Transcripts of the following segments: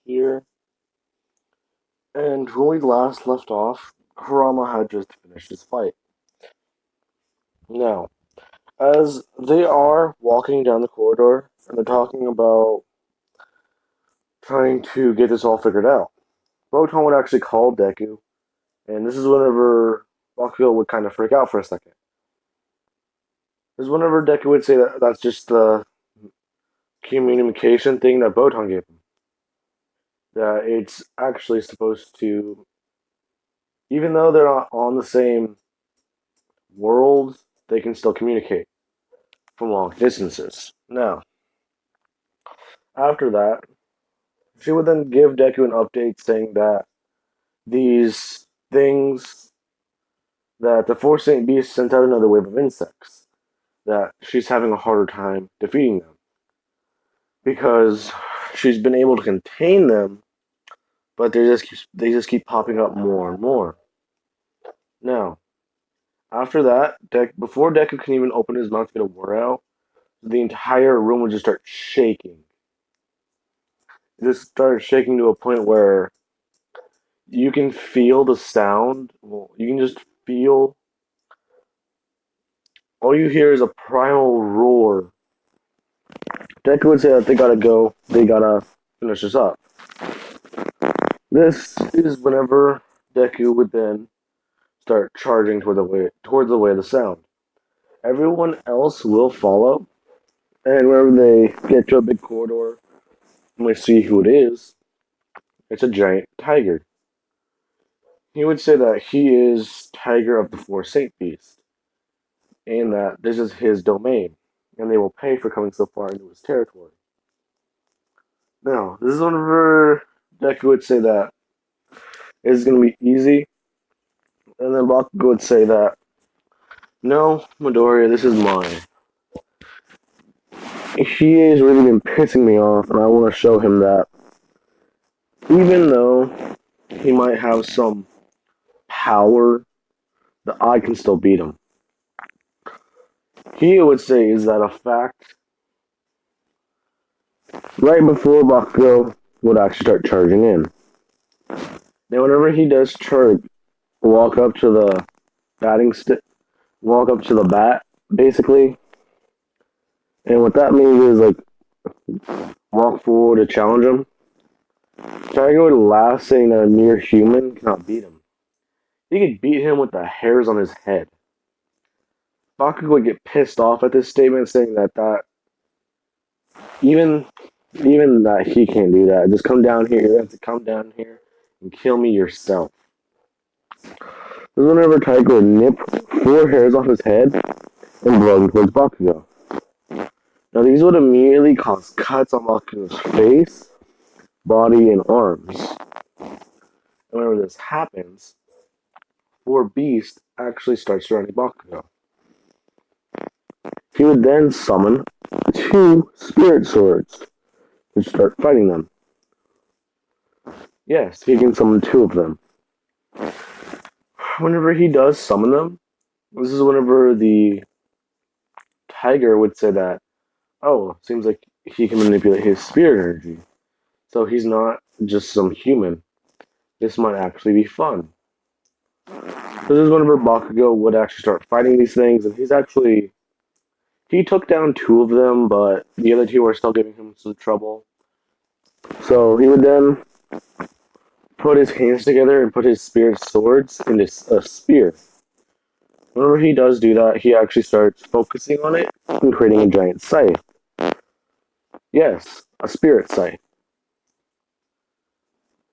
here. And when we last left off, Kurama had just finished his fight. Now, as they are walking down the corridor, and they're talking about trying to get this all figured out, Botan would actually call Deku, and this is whenever Bakugo would kind of freak out for a second. This is whenever Deku would say that that's just the communication thing that Botan gave him. That it's actually supposed to, even though they're not on the same world, they can still communicate from long distances. Now, after that, she would then give Deku an update saying that these things that the Four Saint Beast sent out another wave of insects, that she's having a harder time defeating them because she's been able to contain them, but they just keep popping up more and more. Now, after that, before Deku can even open his mouth to get a word out, the entire room would just start shaking. It just started shaking to a point where you can feel the sound. Well, you can just feel. All you hear is a primal roar. Deku would say that they gotta go. They gotta finish this up. This is whenever Deku would then start charging towards the way of the sound. Everyone else will follow, and whenever they get to a big corridor, and we see who it is, it's a giant tiger. He would say that he is Tiger of the Four Saint Beast, and that this is his domain, and they will pay for coming so far into his territory. Now, this is whenever Deku would say that it's going to be easy, and then Bakugo would say that, no, Midoriya, this is mine. He has really been pissing me off, and I want to show him that even though he might have some power, that I can still beat him. He would say is that a fact right before Bakugo would actually start charging in. Now, whenever he does charge, walk up to the batting stick, walk up to the bat, basically, and what that means is like walk forward to challenge him. Tiger would laugh, saying that a mere human cannot beat him. He could beat him with the hairs on his head. Bakugo would get pissed off at this statement, saying that even even that he can't do that. Just come down here. You have to come down here and kill me yourself. This is whenever Tiger would nip 4 hairs off his head and blow them towards Bakugo. Now these would immediately cause cuts on Bakugo's face, body, and arms. And whenever this happens, Four Beast actually starts surrounding Bakugo. He would then summon 2 spirit swords to start fighting them. Yes, he can summon 2 of them. Whenever he does summon them, this is whenever the tiger would say that, oh, seems like he can manipulate his spirit energy. So he's not just some human. This might actually be fun. This is whenever Bakugo would actually start fighting these things, and he took down 2 of them, but the other 2 are still giving him some trouble. So he would then put his hands together and put his spirit swords into a spear. Whenever he does do that, he actually starts focusing on it and creating a giant scythe. Yes, a spirit scythe.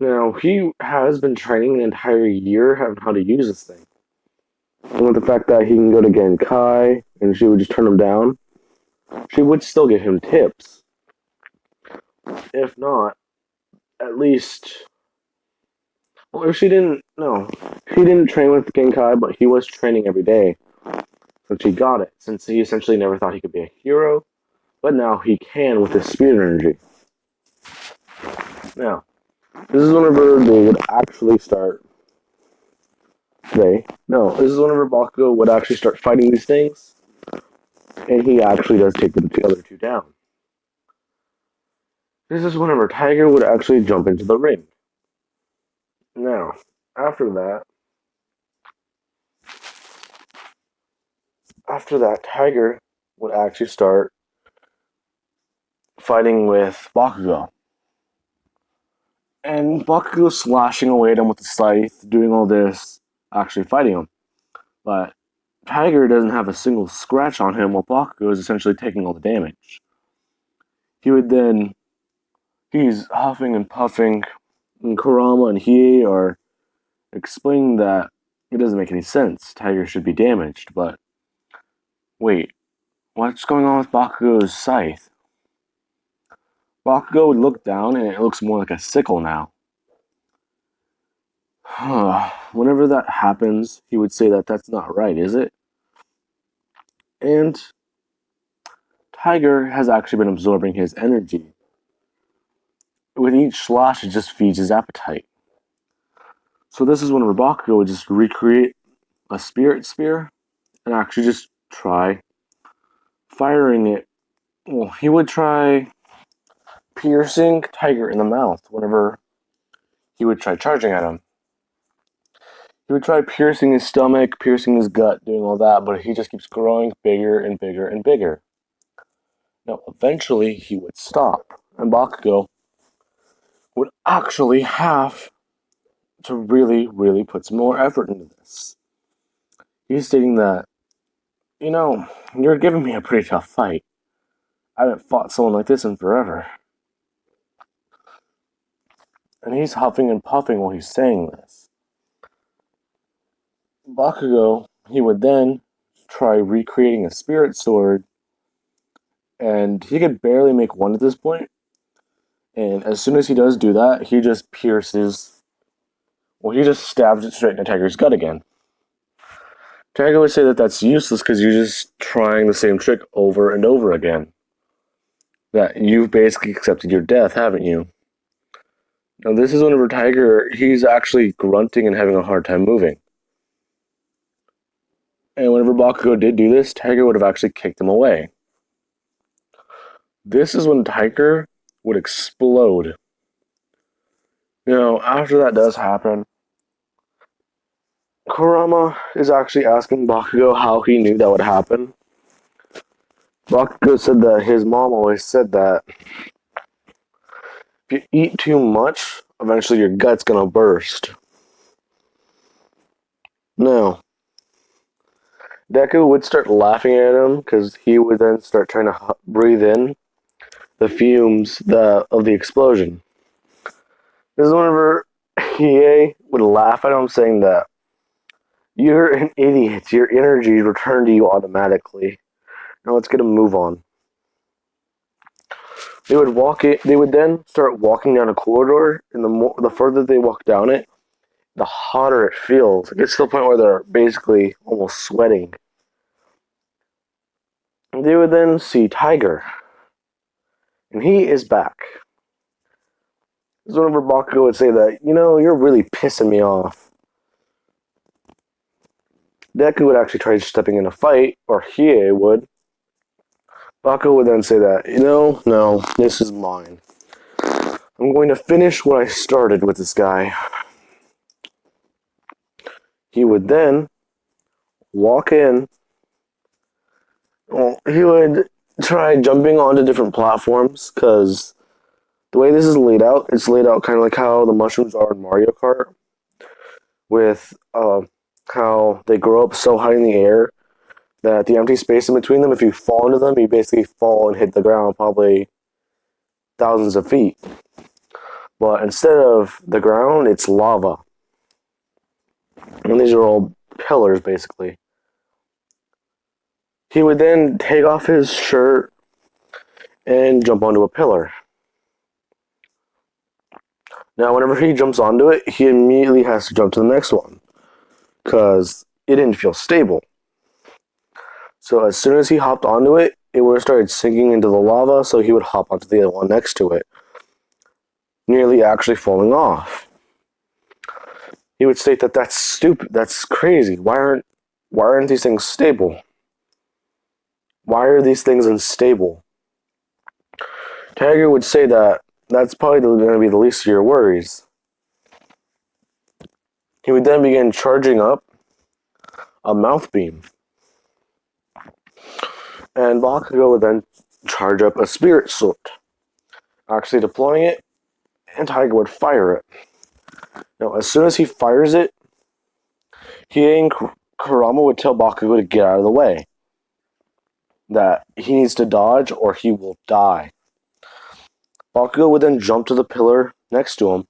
Now, he has been training an entire year on how to use this thing. And with the fact that he can go to Genkai and she would just turn him down, she would still give him tips. If not, at least. Well, if she didn't. No. She didn't train with Genkai, but he was training every day. Since he got it. Since he essentially never thought he could be a hero, but now he can with his spirit energy. Now, this is whenever they would actually start. This is whenever Bakugo would actually start fighting these things, and he actually does take the other 2 down. This is whenever Tiger would actually jump into the ring. Now, after that, Tiger would actually start fighting with Bakugo. And Bakugo slashing away at him with the scythe, doing all this, actually fighting him. But Tiger doesn't have a single scratch on him while Bakugo is essentially taking all the damage. He's huffing and puffing, and Kurama and Hiei are explaining that it doesn't make any sense. Tiger should be damaged, but wait, what's going on with Bakugo's scythe? Bakugo would look down and it looks more like a sickle now. Whenever that happens, he would say that that's not right, is it? And Tiger has actually been absorbing his energy. With each slash, it just feeds his appetite. So this is when Bakugo would just recreate a spirit spear and actually just try firing it. Well, he would try piercing Tiger in the mouth whenever he would try charging at him. He would try piercing his stomach, piercing his gut, doing all that, but he just keeps growing bigger and bigger and bigger. Now, eventually, he would stop, and Bakugo would actually have to really, really put some more effort into this. He's stating that, you're giving me a pretty tough fight. I haven't fought someone like this in forever. And he's huffing and puffing while he's saying this. Bakugo, he would then try recreating a spirit sword, and he could barely make one at this point. And as soon as he does do that, he just he just stabs it straight into Tiger's gut again. Tiger would say that that's useless because you're just trying the same trick over and over again. That you've basically accepted your death, haven't you? Now, this is whenever Tiger, he's actually grunting and having a hard time moving. And whenever Bakugo did do this, Tiger would have actually kicked him away. This is when Tiger would explode. After that does happen, Kurama is actually asking Bakugo how he knew that would happen. Bakugo said that his mom always said that if you eat too much, eventually your gut's gonna burst. Now, Deku would start laughing at him because he would then start trying to breathe in the fumes of the explosion. This is whenever Hiei would laugh at him, saying that you're an idiot. Your energy returned to you automatically. Now let's get a move on. They would then start walking down a corridor, and the further they walk down it, the hotter it feels. It gets to the point where they're basically almost sweating. They would then see Tiger, and he is back. This is whenever Bakugo would say that, you're really pissing me off. Deku would actually try stepping in a fight, or Hiei would. Bakugo would then say that, no, this is mine. I'm going to finish what I started with this guy. He would then walk in. Well, he would try jumping onto different platforms, because the way this is laid out, it's laid out kind of like how the mushrooms are in Mario Kart, with how they grow up so high in the air that the empty space in between them, if you fall into them, you basically fall and hit the ground probably thousands of feet. But instead of the ground, it's lava. And these are all pillars, basically. He would then take off his shirt and jump onto a pillar. Now, whenever he jumps onto it, he immediately has to jump to the next one, because it didn't feel stable. So as soon as he hopped onto it, it would have started sinking into the lava, so he would hop onto the other one next to it, nearly actually falling off. He would state that that's stupid, that's crazy. Why aren't these things stable? Why are these things unstable? Tiger would say that That's probably going to be the least of your worries. He would then begin charging up a mouth beam. And Bakugo would then charge up a spirit sword, actually deploying it, and Tiger would fire it. Now, as soon as he fires it, Hiei and Kurama would tell Bakugo to get out of the way, that he needs to dodge or he will die. Bakugo would then jump to the pillar next to him.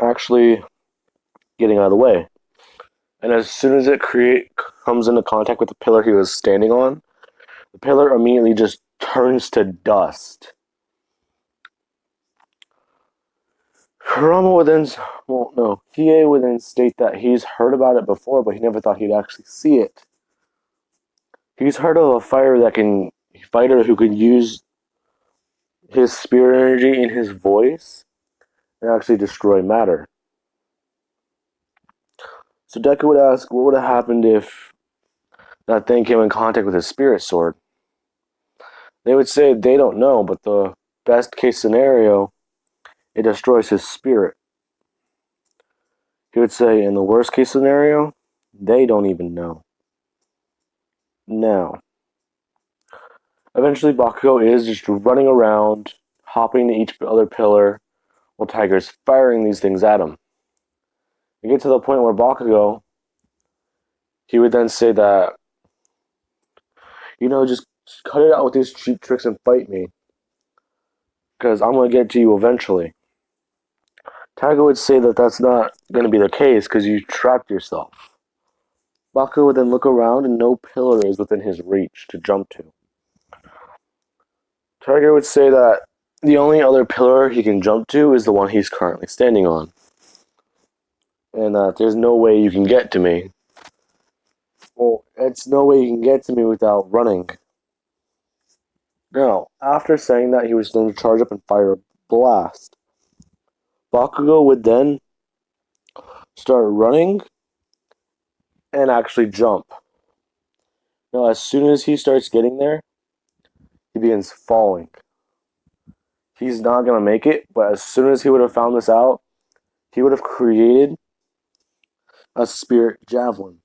Actually getting out of the way. And as soon as it comes into contact with the pillar he was standing on, the pillar immediately just turns to dust. Kurama would then, Hiei would then state that he's heard about it before, but he never thought he'd actually see it. He's heard of a fighter who could use his spirit energy in his voice and actually destroy matter. So Deku would ask, what would have happened if that thing came in contact with his spirit sword? They would say they don't know, but the best case scenario, it destroys his spirit. He would say, in the worst case scenario, they don't even know. Now, eventually Bakugo is just running around, hopping to each other pillar, while Tiger's firing these things at him. You get to the point where Bakugo, he would then say that, just cut it out with these cheap tricks and fight me, because I'm going to get to you eventually. Tiger would say that that's not going to be the case because you trapped yourself. Bakugo would then look around and no pillar is within his reach to jump to. Tiger would say that the only other pillar he can jump to is the one he's currently standing on. And that there's no way you can get to me. Well, it's no way you can get to me without running. Now, after saying that, he was going to charge up and fire a blast. Bakugo would then start running and actually jump. Now, as soon as he starts getting there, he begins falling. He's not going to make it, but as soon as he would have found this out, he would have created a spirit javelin.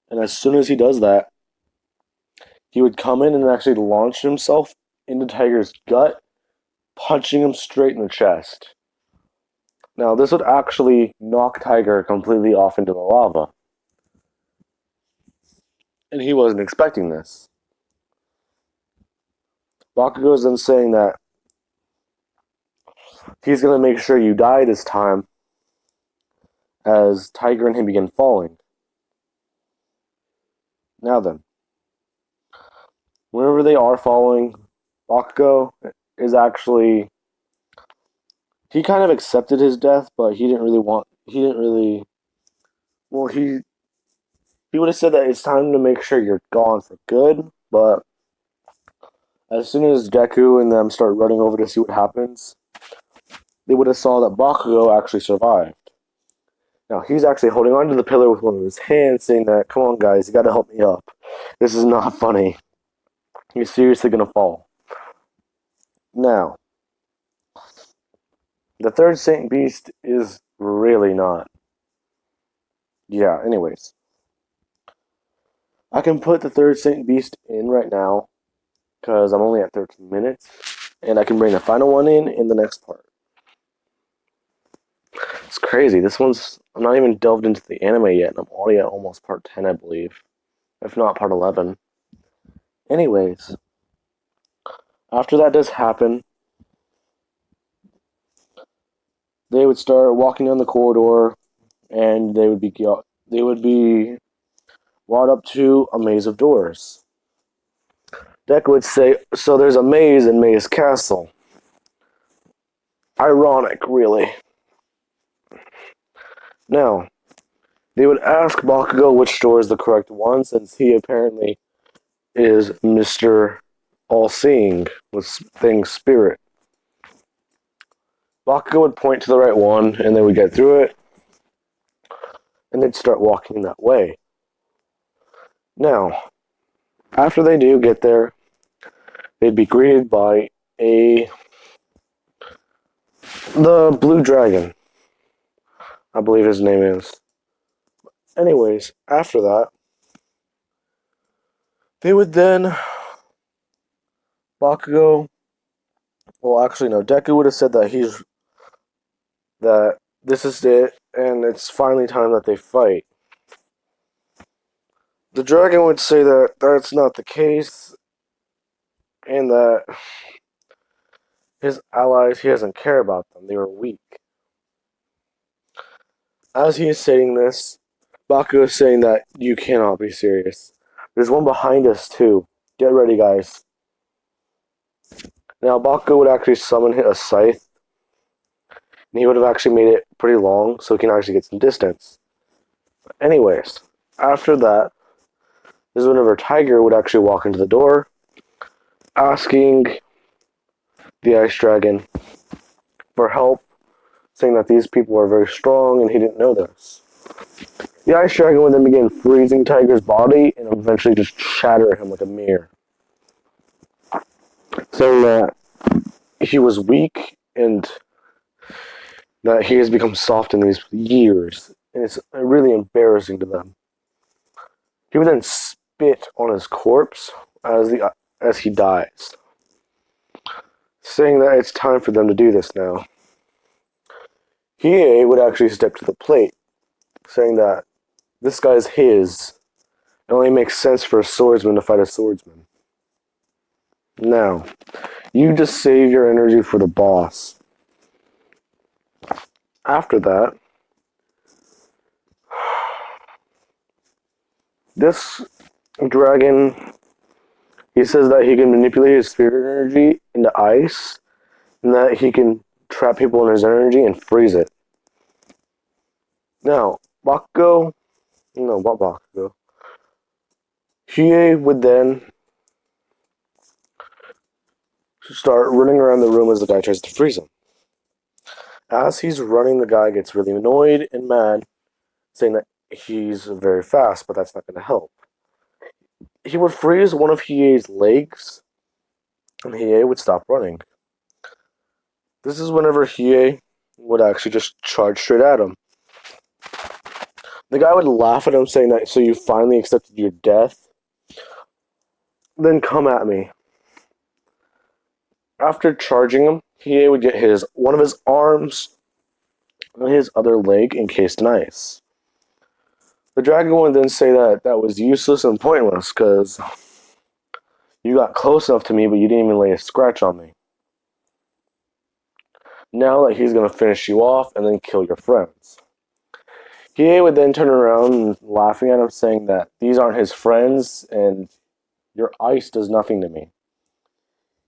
And as soon as he does that, he would come in and actually launch himself into Tiger's gut, punching him straight in the chest. Now, this would actually knock Tiger completely off into the lava. And he wasn't expecting this. Bakugo is then saying that he's going to make sure you die this time as Tiger and him begin falling. Now then, whenever they are falling, Bakugo is actually... He kind of accepted his death, but he would have said that it's time to make sure you're gone for good, but as soon as Deku and them start running over to see what happens, they would have saw that Bakugo actually survived. Now, he's actually holding onto the pillar with one of his hands, saying that, come on guys, you gotta help me up. This is not funny. You're seriously gonna fall. Now, the third Saint Beast is really not. Yeah, anyways. I can put the third Saint Beast in right now, because I'm only at 13 minutes, and I can bring the final one in the next part. It's crazy. I'm not even delved into the anime yet, and I'm already at almost part 10, I believe. If not part 11. Anyways, after that does happen, they would start walking down the corridor, and they would be brought up to a maze of doors. Deku would say, so there's a maze in Maze Castle. Ironic, really. Now, they would ask Bakugo which door is the correct one, since he apparently is Mr. All-Seeing with things spirit. Bakugo would point to the right one, and they would get through it, and they'd start walking that way. Now, After they do get there, they'd be greeted by a the blue dragon, I believe his name is. Anyways, after that, they would then Bakugo. Well, actually, no. Deku would have said that this is it, and it's finally time that they fight. The dragon would say that that's not the case, and that his allies, he doesn't care about them. They were weak. As he is saying this, Baku is saying that you cannot be serious. There's one behind us, too. Get ready, guys. Now, Baku would actually summon a scythe, and he would have actually made it pretty long so he can actually get some distance. Anyways, after that, this is whenever Tiger would actually walk into the door, asking the Ice Dragon for help, saying that these people are very strong and he didn't know this. The Ice Dragon would then begin freezing Tiger's body and eventually just shatter him like a mirror, saying that he was weak and that he has become soft in these years, and it's really embarrassing to them. He would then spit on his corpse as he dies, saying that it's time for them to do this now. Hiei would actually step to the plate, saying that this guy's his. It only makes sense for a swordsman to fight a swordsman. Now, you just save your energy for the boss. After that, this dragon, he says that he can manipulate his spirit energy into ice, and that he can trap people in his energy and freeze it. Now, Bakugo, no, not Bakugo. Hiei would then start running around the room as the guy tries to freeze him. As he's running, the guy gets really annoyed and mad, saying that he's very fast, but that's not going to help. He would freeze one of Hiei's legs, and Hiei would stop running. This is whenever Hiei would actually just charge straight at him. The guy would laugh at him, saying that, so you finally accepted your death? Then come at me. After charging him, Hiei would get one of his arms and his other leg encased in ice. The dragon would then say that that was useless and pointless because you got close enough to me, but you didn't even lay a scratch on me. Now that he's going to finish you off and then kill your friends. Hiei would then turn around and laughing at him, saying that these aren't his friends and your ice does nothing to me.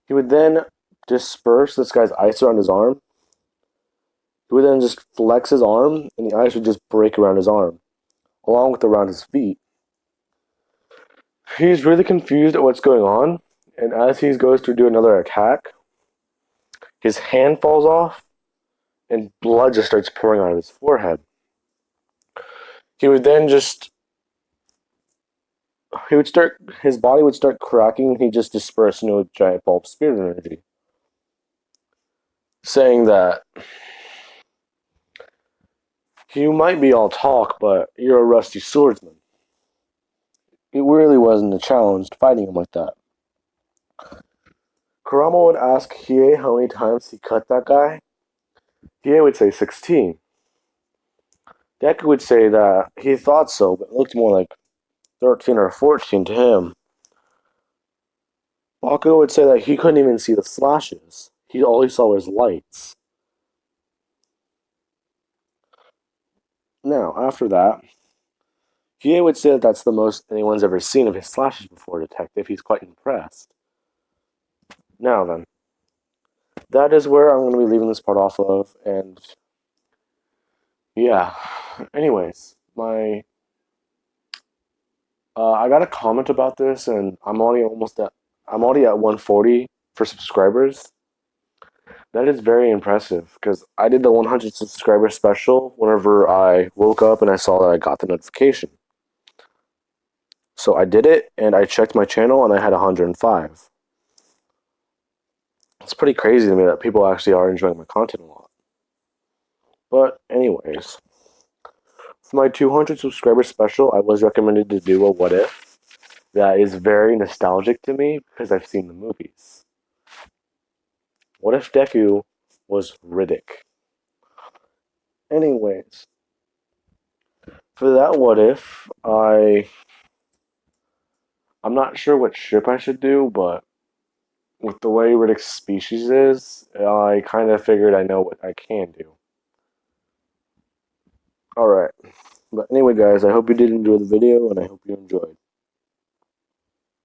He would then disperse this guy's ice around his arm. He would then just flex his arm and the ice would just break around his arm, along with around his feet. He's really confused at what's going on, and as he goes to do another attack, his hand falls off and blood just starts pouring out of his forehead. He would then his body would start cracking and he just dispersed into a giant ball of spirit energy, saying that you might be all talk, but you're a rusty swordsman. It really wasn't a challenge fighting him like that. Kurama would ask Hiei how many times he cut that guy. Hiei would say 16. Deku would say that he thought so, but it looked more like 13 or 14 to him. Bakugo would say that he couldn't even see the slashes. All he saw was lights. Now, after that, Hiei would say that that's the most anyone's ever seen of his slashes before, Detective. He's quite impressed. Now then, that is where I'm going to be leaving this part off of, and yeah. Anyways, I got a comment about this, and I'm already at 140 for subscribers. That is very impressive because I did the 100 subscriber special whenever I woke up and I saw that I got the notification. So I did it, and I checked my channel, and I had 105. It's pretty crazy to me that people actually are enjoying my content a lot. But anyways, for my 200 subscriber special, I was recommended to do a what if that is very nostalgic to me because I've seen the movies. What if Deku was Riddick? Anyways, for that what if, I'm not sure what ship I should do, but with the way Riddick's species is, I kind of figured I know what I can do. Alright. But anyway, guys, I hope you did enjoy the video, and I hope you enjoyed.